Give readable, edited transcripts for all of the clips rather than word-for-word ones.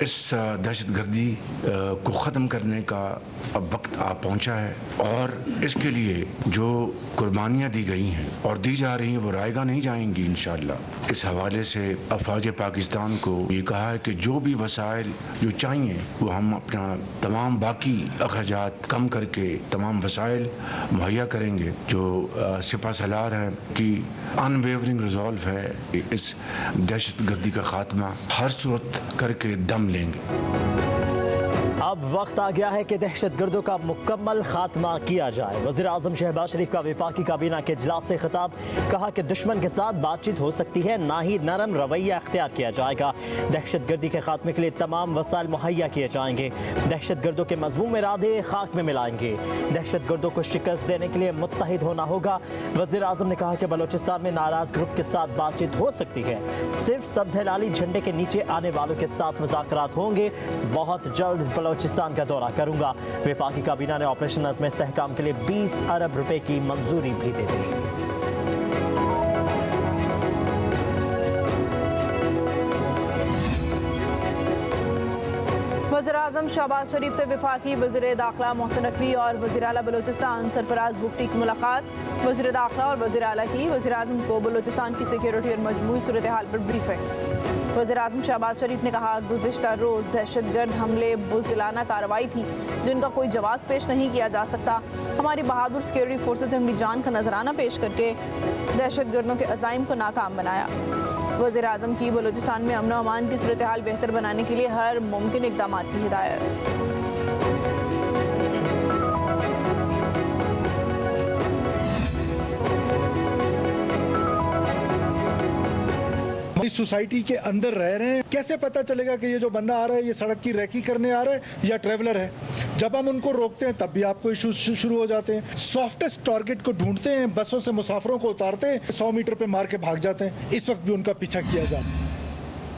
इस दहशतगर्दी को ख़त्म करने का अब वक्त आ पहुंचा है और इसके लिए जो कुर्बानियाँ दी गई हैं और दी जा रही हैं वो रायगा नहीं जाएंगी इंशाअल्लाह। इस हवाले से अफवाज पाकिस्तान को ये कहा है कि जो भी वसाइल जो चाहिए वो हम अपना तमाम बाकी अखराजात कम करके तमाम वसाइल मुहैया करेंगे। जो सिपा सलार हैं कि अनवेवरिंग रिजॉल्व है कि इस दहशतगर्दी का खात्मा हर सूरत करके दम लेंगे। अब वक्त आ गया है कि दहशतगर्दों का मुकम्मल खात्मा किया जाए। वज़ीर आज़म शहबाज शरीफ का वफाकी काबीना के इजलास से खिताब, कहा कि दुश्मन के साथ बातचीत हो सकती है, ना ही नरम रवैया अख्तियार किया जाएगा। दहशतगर्दी के खात्मे के लिए तमाम वसाइल मुहैया किए जाएंगे। दहशतगर्दों के मज़मूम इरादे खाक में मिलाएंगे। दहशतगर्दों को शिकस्त देने के लिए मुत्तहिद होना होगा। वज़ीर आज़म ने कहा कि बलोचिस्तान में नाराज़ ग्रुप के साथ बातचीत हो सकती है, सिर्फ सब्ज़ हिलाली झंडे के नीचे आने वालों के साथ मुज़ाकरात होंगे। बहुत जल्द बलोचिस्तान का दौरा करूंगा। वफाकी काबीना ने ऑपरेशन अज़्म इस्तेहकाम के लिए 20 अरब रुपए की मंजूरी भी दे दी। वज़ीर-ए-आज़म शहबाज शरीफ से वफाकी वज़ीर दाखिला मोहसिन नकवी और वज़ीर आला बलूचिस्तान सरफराज बुगटी की मुलाकात। वज़ीर दाखिला और वज़ीर आला की वज़ीर-ए-आज़म को बलूचिस्तान की सिक्योरिटी और मजमूई सूरत हाल पर ब्रीफिंग। वज़ीर-ए-आज़म शहबाज शरीफ ने कहा, गुज़िश्ता रोज़ दहशतगर्द हमले बुज़दिलाना कार्रवाई थी जिनका कोई जवाब पेश नहीं किया जा सकता। हमारी बहादुर सिक्योरिटी फोर्सेज ने अपनी जान का नजराना पेश करके दहशतगर्दों के अज़ाइम को नाकाम बनाया। वज़ीर-ए-आज़म की बलूचिस्तान में अमन व अमान की सूरत हाल बेहतर बनाने के लिए हर मुमकिन इक़दाम की हिदायत। इस सोसाइटी के अंदर रह रहे हैं, कैसे पता चलेगा कि ये जो बंदा आ रहा है ये सड़क की रेकी करने आ रहा है या ट्रेवलर है। जब हम उनको रोकते हैं तब भी आपको इशू शुरू हो जाते हैं। सॉफ्टेस्ट टारगेट को ढूंढते हैं, बसों से मुसाफिरों को उतारते हैं, 100 मीटर पे मार के भाग जाते हैं। इस वक्त भी उनका पीछा किया जाता है।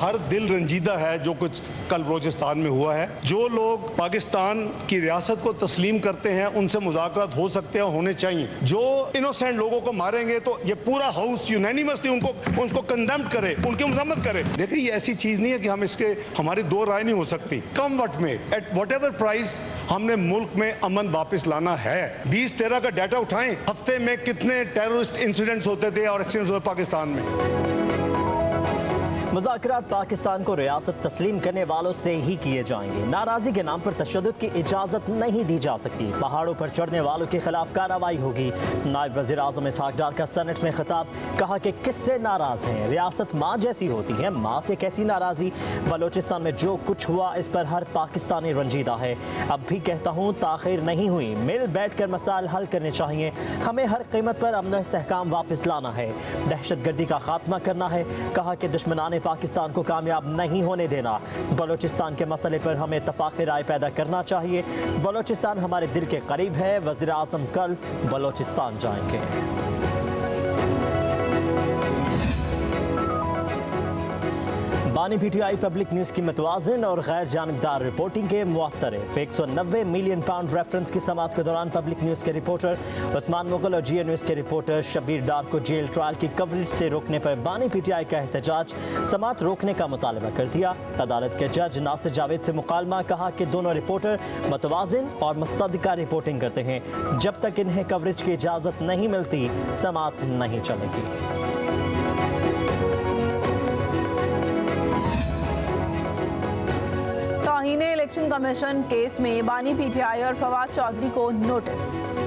हर दिल रंजीदा है जो कुछ कल बलोचिस्तान में हुआ है। जो लोग पाकिस्तान की रियासत को तस्लीम करते हैं उनसे मुज़ाकरात हो सकते हैं, होने चाहिए। जो इनोसेंट लोगों को मारेंगे तो ये पूरा हाउस यूनैनिमसली उनको कंडेम करे, उनकी मजम्मत करे। देखिए ये ऐसी चीज़ नहीं है कि हम इसके हमारी दो राय नहीं हो सकती। कम वक्त में एट वट एवर प्राइस हमने मुल्क में अमन वापस लाना है। 2013 का डाटा उठाएं, हफ्ते में कितने टेररिस्ट इंसिडेंट्स होते थे और एक्सीडेंट्स हुए पाकिस्तान में। मुज़ाकरात पाकिस्तान को रियासत तस्लीम करने वालों से ही किए जाएंगे। नाराज़गी के नाम पर तशद्दुद की इजाज़त नहीं दी जा सकती। पहाड़ों पर चढ़ने वालों के खिलाफ कार्रवाई होगी। नायब वज़ीर आज़म इसहाक डार का सेनेट में खिताब, कहा कि किससे नाराज़ हैं, रियासत माँ जैसी होती है, माँ से कैसी नाराज़ी। बलोचिस्तान में जो कुछ हुआ इस पर हर पाकिस्तानी रंजीदा है। अब भी कहता हूँ ताख़ीर नहीं हुई, मिल बैठ कर मसाइल हल करने चाहिए। हमें हर कीमत पर अमन इस्तेहकाम वापस लाना है, दहशतगर्दी का खात्मा करना है। कहा कि दुश्मनाने पाकिस्तान को कामयाब नहीं होने देना। बलोचिस्तान के मसले पर हमें इत्तफाक़ी राय पैदा करना चाहिए। बलोचिस्तान हमारे दिल के करीब है। वज़ीर आज़म कल बलोचिस्तान जाएंगे। बानी पीटीआई पब्लिक न्यूज़ की मतवाज़िन और गैर जानिबदार रिपोर्टिंग के मुअत्तरफ़। 190 मिलियन पाउंड रेफरेंस की समाअत के दौरान पब्लिक न्यूज़ के रिपोर्टर उस्मान मुगल और GA न्यूज़ के रिपोर्टर शबीर डार को जेल ट्रायल की कवरेज से रोकने पर बानी पीटीआई का एहतजाज, समाअत रोकने का मुतालबा कर दिया। अदालत के जज नासिर जावेद से मुकालमा, कहा कि दोनों रिपोर्टर मतवाज़िन और मुसद्दिका रिपोर्टिंग करते हैं। जब तक इन्हें कवरेज की इजाज़त नहीं मिलती समाअत नहीं चलेगी। इलेक्शन कमीशन केस में बानी पीटीआई और फवाद चौधरी को notice.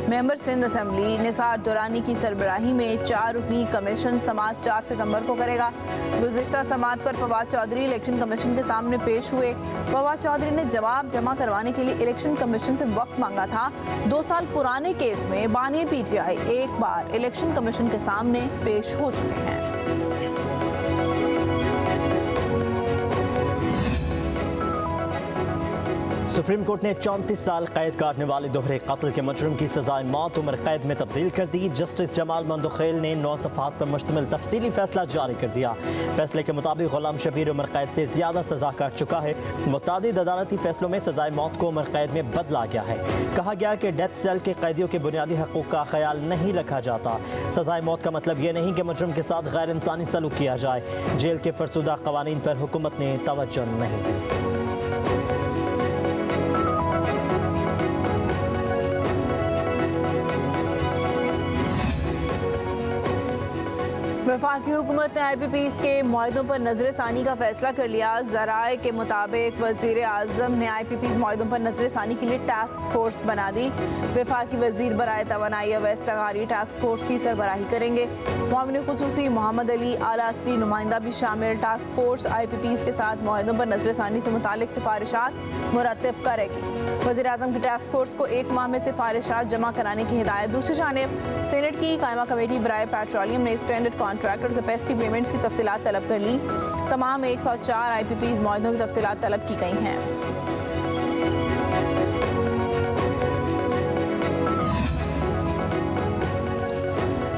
Member Sindh assembly Nisar Durrani की सरबराही में 4 रुकनी कमीशन समाअत 4 सितंबर को करेगा। गुज़िश्ता समाअत पर फवाद चौधरी इलेक्शन कमीशन के सामने पेश हुए। फवाद चौधरी ने जवाब जमा करवाने के लिए इलेक्शन कमीशन से वक्त मांगा था। 2 साल पुराने केस में बानी पीटीआई एक बार इलेक्शन कमीशन के सामने पेश हो चुके हैं। सुप्रीम कोर्ट ने 34 साल कैद काटने वाले दोहरे कत्ल के मुजरिम की सजाए मौत उम्र कैद में तब्दील कर दी। जस्टिस जमाल मंदोखेल ने 9 सफ़हात पर मुश्तमिल तफसीली फैसला जारी कर दिया। फैसले के मुताबिक गुलाम शबीर उम्र कैद से ज़्यादा सज़ा काट चुका है। मुतादिद अदालती फैसलों में सजाए मौत को उम्र कैद में बदला गया है। कहा गया कि डेथ सेल के कैदियों के बुनियादी हकूक़ का ख्याल नहीं रखा जाता। सजाए मौत का मतलब ये नहीं कि मुजरिम के साथ गैर इंसानी सलूक किया जाए। जेल के फरसुदा क़वानीन पर हुकूमत ने तवज्जो नहीं दी। वफाकी हुकूमत ने IPPs के मुआहदों पर नजरसानी का फैसला कर लिया। ज़राए के मुताबिक वज़ीर आज़म ने IPPs मुआहदों पर नजरसानी के लिए टास्क फोर्स बना दी। वफाकी वज़ीर बराए तवानाई अवैस लगारी टास्क फोर्स की सरबराही करेंगे। मुआविन खुसूसी मोहम्मद अली आला अस्करी नुमाइंदा भी शामिल। टास्क फोर्स IPPs के साथ मुआहदों पर नजरसानी से मुतालिक सिफारिशात मुरतब करेगी। वज़ीर आज़म की टास्क फोर्स को 1 माह में सिफारिशात जमा कराने की हिदायत। दूसरी जानिब सीनेट की कायमा कमेटी बराए पेट्रोलियम ने स्टैंडर्ड कॉन्ट्रैक्ट और कैपेसिटी पेमेंट्स की तफसीलात तलब कर ली। तमाम 104 IPPs मुआहदों की तफसीलात तलब की गई हैं।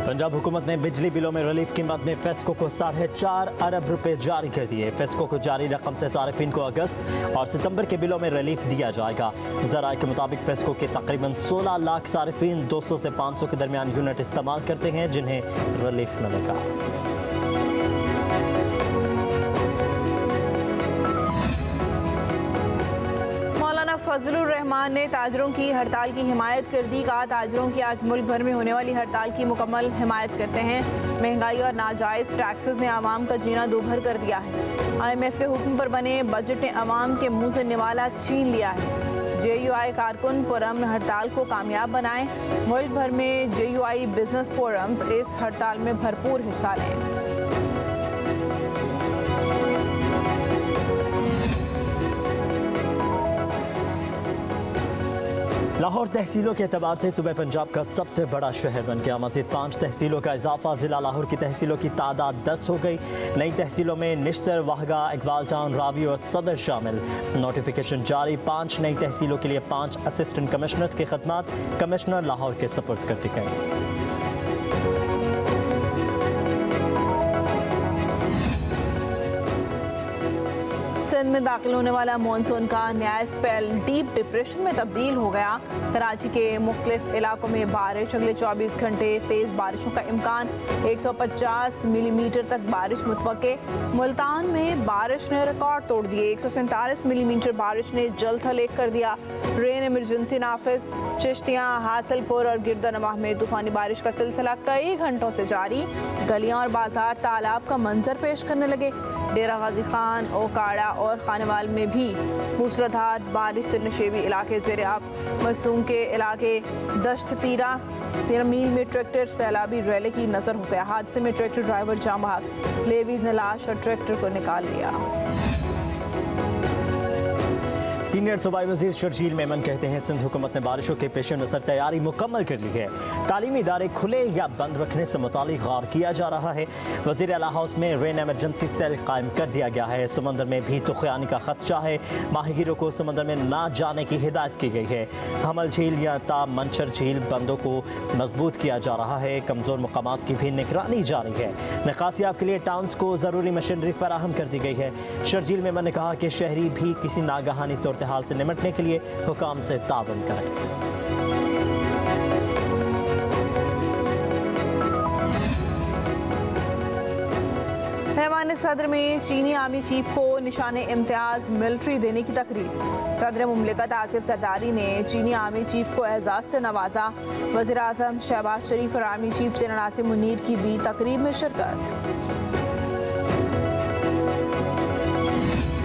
पंजाब हुकूमत ने बिजली बिलों में रिलीफ कीमत में फेस्को को 4.5 अरब रुपए जारी कर दिए। फेस्को को जारी रकम से सार्फिन को अगस्त और सितंबर के बिलों में रिलीफ दिया जाएगा। ज़राए के मुताबिक फेस्को के तकरीबन 16 लाख सार्फिन 200 से 500 के दरमियान यूनिट इस्तेमाल करते हैं जिन्हें रिलीफ मिलेगा। फजलुर रहमान ने ताजरों की हड़ताल की हिमायत कर दी। कहा ताजरों की आज मुल्क भर में होने वाली हड़ताल की मुकम्मल हिमायत करते हैं। महंगाई और नाजायज़ टैक्सेस ने आवाम का जीना दूभर कर दिया है। IMF के हुक्म पर बने बजट ने आवाम के मुंह से निवाला छीन लिया है। JUI कारकुन पुरअमन हड़ताल को कामयाब बनाएं। मुल्क भर में JUI बिजनेस फोरम्स इस हड़ताल में भरपूर हिस्सा लें। लाहौर तहसीलों के एतबार से सूबे पंजाब का सबसे बड़ा शहर बन गया। मज़ीद 5 तहसीलों का इजाफा। ज़िला लाहौर की तहसीलों की तादाद 10 हो गई। नई तहसीलों में निश्तर, वाहगा, इकबाल टाउन, रावी और सदर शामिल। नोटिफिकेशन जारी। 5 नई तहसीलों के लिए 5 असिस्टेंट कमिश्नर्स की खदमात कमिश्नर लाहौर के सपुर्द कर दी गई। सिंध में दाखिल होने वाला मानसून का नया स्पेल डीप डिप्रेशन में तब्दील हो गया। कराची के मुख्तलिफ इलाकों में बारिश। अगले 24 घंटे तेज़ बारिशों का इम्कान। 150 मिलीमीटर तक बारिश मुतवक्के। मुल्तान में बारिश ने रिकॉर्ड तोड़ दिए। 147 मिलीमीटर बारिश ने जल थल एक कर दिया। रेन इमरजेंसी नाफिज। चिश्तियाँ, हासिलपुर और गिरदानवाह में तूफानी बारिश का सिलसिला कई घंटों से जारी। गलियाँ और बाजार तालाब का मंजर पेश करने लगे। डेरा गाजी खान, ओकाड़ा और खानेवाल में भी मूसलाधार बारिश से नशेबी इलाके ज़ेर-आब। मस्तूम के इलाके दश्त 13 मील में ट्रैक्टर सैलाबी रैली की नज़र हो गया। हादसे में ट्रैक्टर ड्राइवर जाम बहक। लेवीज ने लाश और ट्रैक्टर को निकाल लिया। सीनियर सूबाई वज़ीर शर्जील मेमन कहते हैं सिंध हुकूमत ने बारिशों के पेश नज़र तैयारी मुकम्मल कर ली है। तालीमी इदारे खुले या बंद रखने से मुतालिक गौर किया जा रहा है। वज़ीर आला हाउस में रेन एमरजेंसी सेल कायम कर दिया गया है। समंदर में भी तुग़यानी का खदशा है। माहिगीरों को समंदर में ना जाने की हिदायत की गई है। हमल झील या ताब मंशर झील बंदों को मजबूत किया जा रहा है। कमज़ोर मकामात की भी निगरानी जारी है। निकासियाब के लिए टाउन्स को ज़रूरी मशीनरी फराहम कर दी गई है। शर्जील मेमन ने कहा कि शहरी भी किसी नागहानी सूरत हाल से निमटने के लिए हुकाम से तावन करें। ऐवान सदर में चीनी आर्मी चीफ को निशान इम्तियाज मिलिट्री देने की तकरीब। सदर मुमलिकत आसिफ जरदारी ने चीनी आर्मी चीफ को एजाज से नवाजा। वज़ीर आज़म शहबाज शरीफ और army chief general Asim Munir की भी तकरीब में शिरकत।